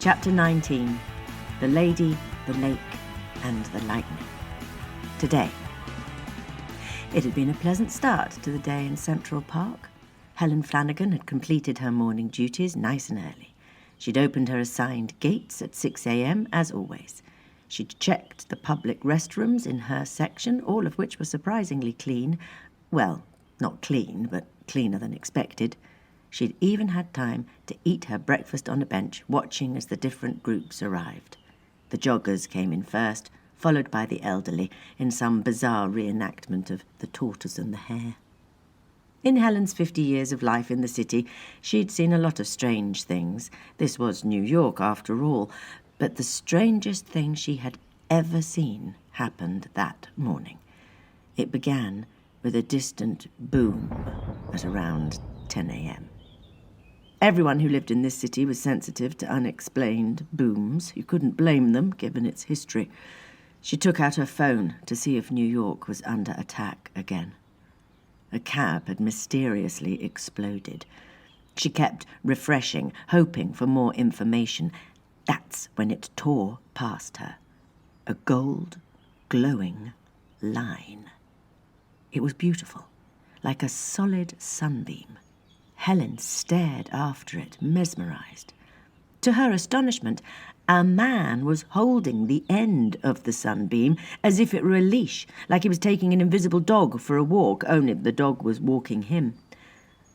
Chapter 19. The Lady, the Lake, and the Lightning. Today. It had been a pleasant start to the day in Central Park. Helen Flanagan had completed her morning duties nice and early. She'd opened her assigned gates at 6 a.m, as always. She'd checked the public restrooms in her section, all of which were surprisingly clean. Well, not clean, but cleaner than expected. She'd even had time to eat her breakfast on a bench, watching as the different groups arrived. The joggers came in first, followed by the elderly, in some bizarre reenactment of The Tortoise and the Hare. In Helen's 50 years of life in the city, she'd seen a lot of strange things. This was New York, after all, but the strangest thing she had ever seen happened that morning. It began with a distant boom at around 10 a.m. Everyone who lived in this city was sensitive to unexplained booms. You couldn't blame them, given its history. She took out her phone to see if New York was under attack again. A cab had mysteriously exploded. She kept refreshing, hoping for more information. That's when it tore past her. A gold, glowing line. It was beautiful, like a solid sunbeam. Helen stared after it, mesmerized. To her astonishment, a man was holding the end of the sunbeam as if it were a leash, like he was taking an invisible dog for a walk, only the dog was walking him.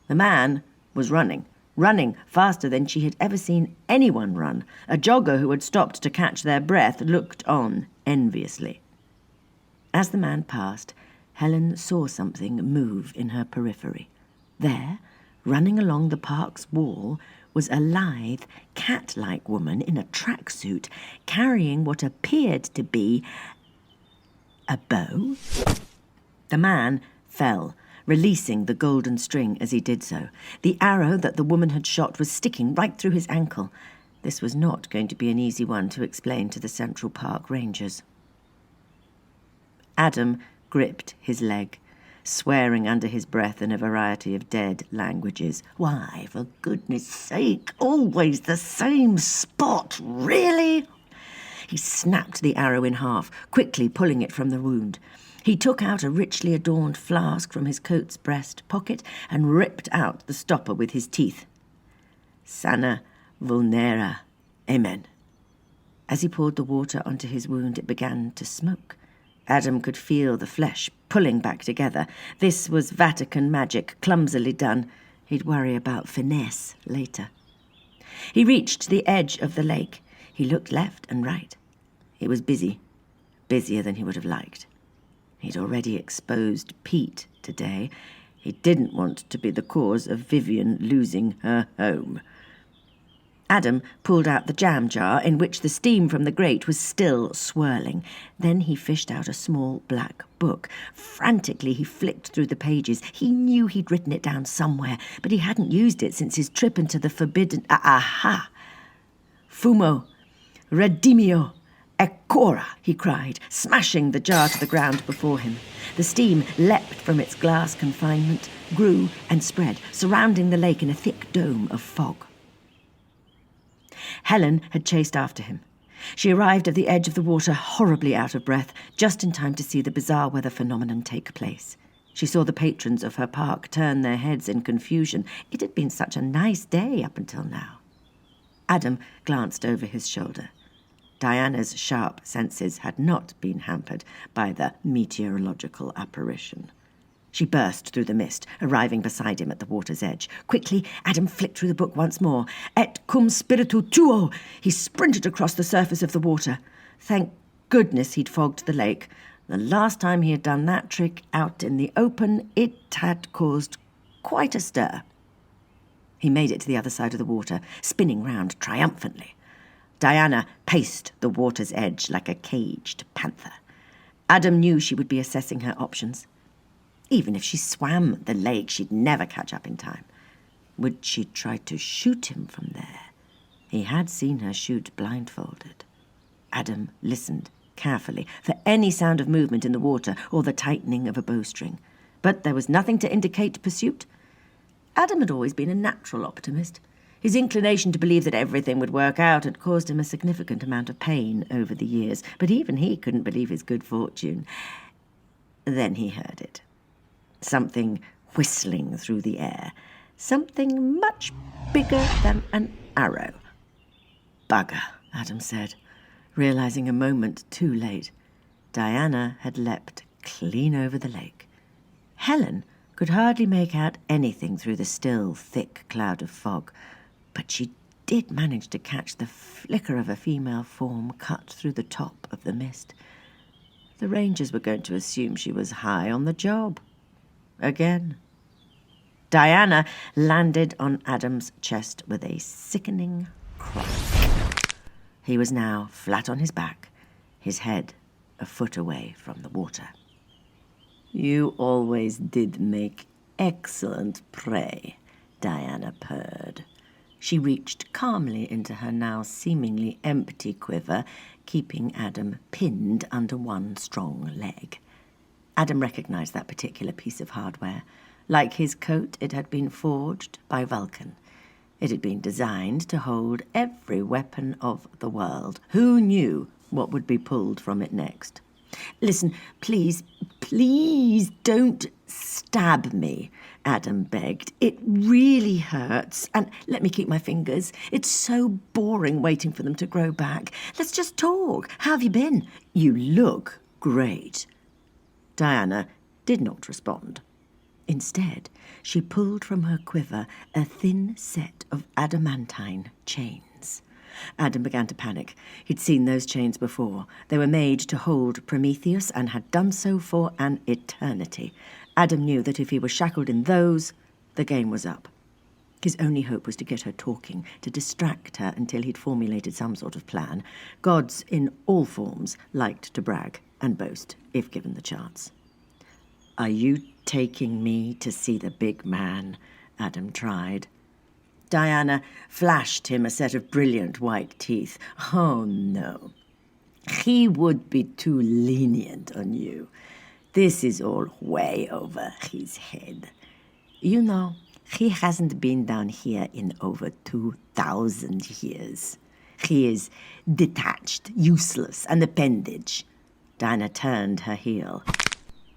The man was running faster than she had ever seen anyone run. A jogger who had stopped to catch their breath looked on enviously. As the man passed, Helen saw something move in her periphery. There, running along the park's wall, was a lithe, cat-like woman in a tracksuit, carrying what appeared to be a bow. The man fell, releasing the golden string as he did so. The arrow that the woman had shot was sticking right through his ankle. This was not going to be an easy one to explain to the Central Park Rangers. Adam gripped his leg, swearing under his breath in a variety of dead languages. Why, for goodness sake, always the same spot, really? He snapped the arrow in half, quickly pulling it from the wound. He took out a richly adorned flask from his coat's breast pocket and ripped out the stopper with his teeth. Sana vulnera. Amen. As he poured the water onto his wound, it began to smoke. Adam could feel the flesh pulling back together. This was Vatican magic, clumsily done. He'd worry about finesse later. He reached the edge of the lake. He looked left and right. It was busy, busier than he would have liked. He'd already exposed Pete today. He didn't want to be the cause of Vivian losing her home. Adam pulled out the jam jar in which the steam from the grate was still swirling. Then he fished out a small black book. Frantically, he flicked through the pages. He knew he'd written it down somewhere, but he hadn't used it since his trip into the forbidden... Aha! Fumo, redimio, ecora, he cried, smashing the jar to the ground before him. The steam leapt from its glass confinement, grew and spread, surrounding the lake in a thick dome of fog. Helen had chased after him. She arrived at the edge of the water, horribly out of breath, just in time to see the bizarre weather phenomenon take place. She saw the patrons of her park turn their heads in confusion. It had been such a nice day up until now. Adam glanced over his shoulder. Diana's sharp senses had not been hampered by the meteorological apparition. She burst through the mist, arriving beside him at the water's edge. Quickly, Adam flicked through the book once more. Et cum spiritu tuo! He sprinted across the surface of the water. Thank goodness he'd fogged the lake. The last time he had done that trick out in the open, it had caused quite a stir. He made it to the other side of the water, spinning round triumphantly. Diana paced the water's edge like a caged panther. Adam knew she would be assessing her options. Even if she swam the lake, she'd never catch up in time. Would she try to shoot him from there? He had seen her shoot blindfolded. Adam listened carefully for any sound of movement in the water or the tightening of a bowstring. But there was nothing to indicate pursuit. Adam had always been a natural optimist. His inclination to believe that everything would work out had caused him a significant amount of pain over the years, but even he couldn't believe his good fortune. Then he heard it. Something whistling through the air. Something much bigger than an arrow. Bugger, Adam said, realizing a moment too late. Diana had leapt clean over the lake. Helen could hardly make out anything through the still, thick cloud of fog, but she did manage to catch the flicker of a female form cut through the top of the mist. The rangers were going to assume she was high on the job. Again. Diana landed on Adam's chest with a sickening crack. He was now flat on his back, his head a foot away from the water. "You always did make excellent prey," Diana purred. She reached calmly into her now seemingly empty quiver, keeping Adam pinned under one strong leg. Adam recognized that particular piece of hardware. Like his coat, it had been forged by Vulcan. It had been designed to hold every weapon of the world. Who knew what would be pulled from it next? "Listen, please don't stab me," Adam begged. "It really hurts, and let me keep my fingers. It's so boring waiting for them to grow back. Let's just talk. How have you been? You look great." Diana did not respond. Instead, she pulled from her quiver a thin set of adamantine chains. Adam began to panic. He'd seen those chains before. They were made to hold Prometheus and had done so for an eternity. Adam knew that if he was shackled in those, the game was up. His only hope was to get her talking, to distract her until he'd formulated some sort of plan. Gods in all forms liked to brag and boast, if given the chance. "Are you taking me to see the big man?" Adam tried. Diana flashed him a set of brilliant white teeth. "Oh, no. He would be too lenient on you. This is all way over his head. You know, he hasn't been down here in over 2,000 years. He is detached, useless, an appendage." Diana turned her heel.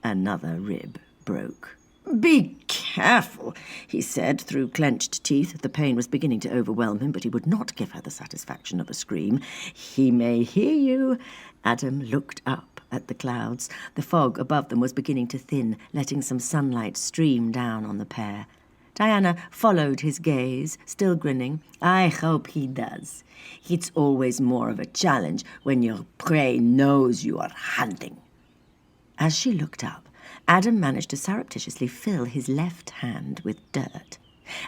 Another rib broke. "Be careful," he said through clenched teeth. The pain was beginning to overwhelm him, but he would not give her the satisfaction of a scream. "He may hear you." Adam looked up at the clouds. The fog above them was beginning to thin, letting some sunlight stream down on the pair. Diana followed his gaze, still grinning. "I hope he does. It's always more of a challenge when your prey knows you are hunting." As she looked up, Adam managed to surreptitiously fill his left hand with dirt.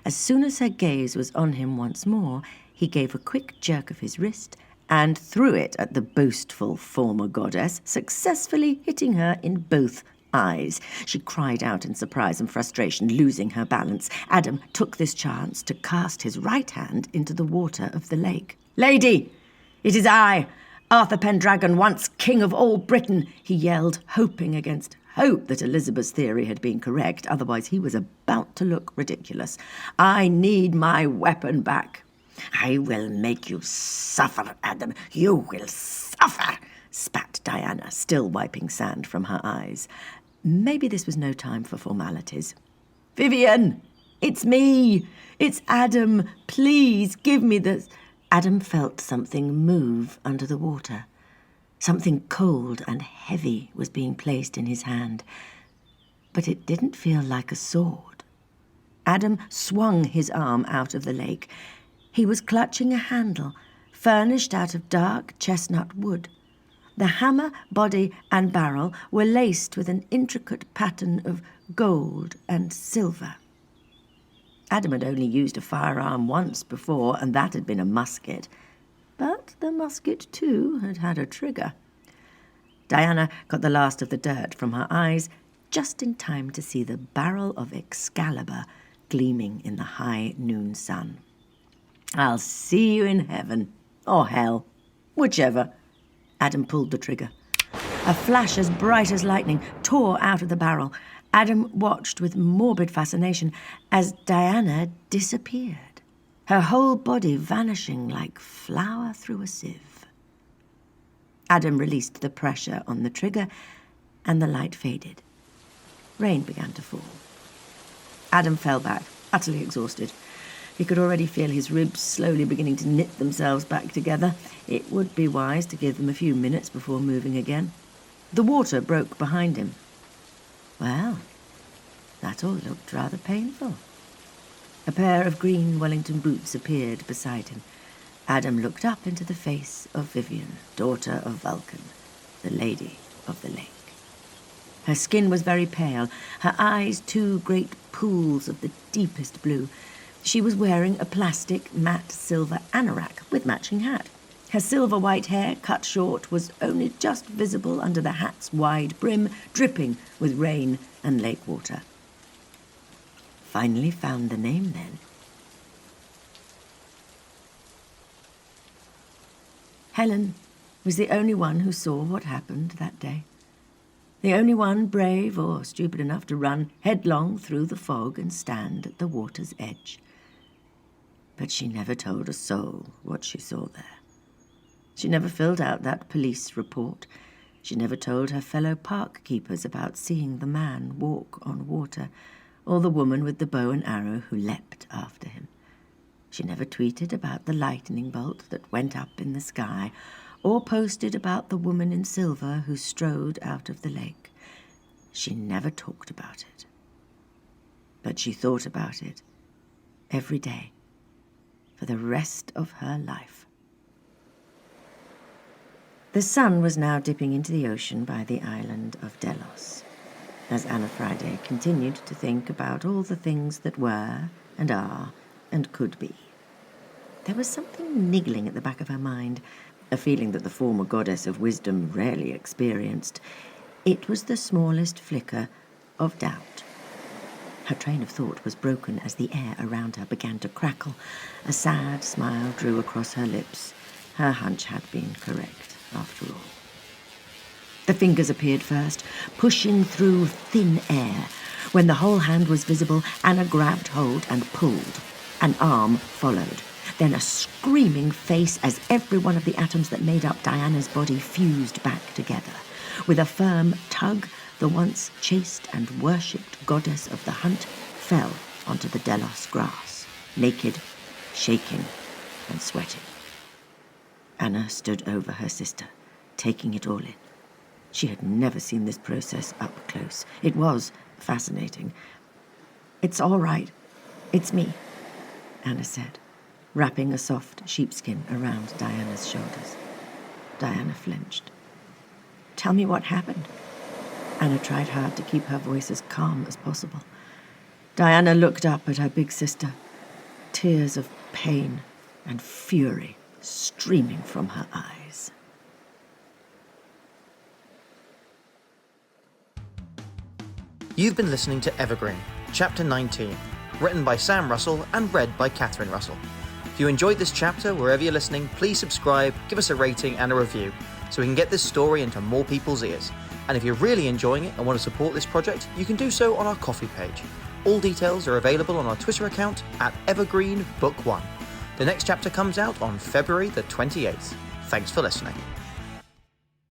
As soon as her gaze was on him once more, he gave a quick jerk of his wrist and threw it at the boastful former goddess, successfully hitting her in both eyes. She cried out in surprise and frustration, losing her balance. Adam took this chance to cast his right hand into the water of the lake. "Lady, it is I, Arthur Pendragon, once king of all Britain," he yelled, hoping against hope that Elizabeth's theory had been correct, otherwise he was about to look ridiculous. "I need my weapon back." "I will make you suffer, Adam. You will suffer," spat Diana, still wiping sand from her eyes. Maybe this was no time for formalities. "Vivian, it's me. It's Adam. Please give me this." Adam felt something move under the water. Something cold and heavy was being placed in his hand, but it didn't feel like a sword. Adam swung his arm out of the lake. He was clutching a handle, furnished out of dark chestnut wood. The hammer, body, and barrel were laced with an intricate pattern of gold and silver. Adam had only used a firearm once before, and that had been a musket. But the musket, too, had had a trigger. Diana got the last of the dirt from her eyes, just in time to see the barrel of Excalibur gleaming in the high noon sun. "I'll see you in heaven, or hell, whichever." Adam pulled the trigger. A flash as bright as lightning tore out of the barrel. Adam watched with morbid fascination as Diana disappeared. her whole body vanishing like flour through a sieve. Adam released the pressure on the trigger, and the light faded. Rain began to fall. Adam fell back, utterly exhausted. He could already feel his ribs slowly beginning to knit themselves back together. It would be wise to give them a few minutes before moving again. The water broke behind him. Well, that all looked rather painful. A pair of green Wellington boots appeared beside him. Adam looked up into the face of Vivian, daughter of Vulcan, the Lady of the Lake. Her skin was very pale, her eyes two great pools of the deepest blue. She was wearing a plastic matte silver anorak with matching hat. Her silver-white hair, cut short, was only just visible under the hat's wide brim, dripping with rain and lake water. Finally found the name, then. Helen was the only one who saw what happened that day. The only one brave or stupid enough to run headlong through the fog and stand at the water's edge. But she never told a soul what she saw there. She never filled out that police report. She never told her fellow park keepers about seeing the man walk on water, or the woman with the bow and arrow who leapt after him. She never tweeted about the lightning bolt that went up in the sky, or posted about the woman in silver who strode out of the lake. She never talked about it. But she thought about it every day for the rest of her life. The sun was now dipping into the ocean by the island of Delos, as Anna Friday continued to think about all the things that were and are and could be. There was something niggling at the back of her mind, a feeling that the former goddess of wisdom rarely experienced. It was the smallest flicker of doubt. Her train of thought was broken as the air around her began to crackle. A sad smile drew across her lips. Her hunch had been correct, after all. The fingers appeared first, pushing through thin air. When the whole hand was visible, Anna grabbed hold and pulled. An arm followed. Then a screaming face as every one of the atoms that made up Diana's body fused back together. With a firm tug, the once chaste and worshipped goddess of the hunt fell onto the Delos grass, naked, shaking, and sweating. Anna stood over her sister, taking it all in. She had never seen this process up close. It was fascinating. "It's all right. It's me," Anna said, wrapping a soft sheepskin around Diana's shoulders. Diana flinched. "Tell me what happened." Anna tried hard to keep her voice as calm as possible. Diana looked up at her big sister, tears of pain and fury streaming from her eyes. You've been listening to Evergreen, Chapter 19, written by Sam Russell and read by Catherine Russell. If you enjoyed this chapter, wherever you're listening, please subscribe, give us a rating and a review, so we can get this story into more people's ears. And if you're really enjoying it and want to support this project, you can do so on our Ko-fi page. All details are available on our Twitter account at Evergreen Book 1. The next chapter comes out on February the 28th. Thanks for listening.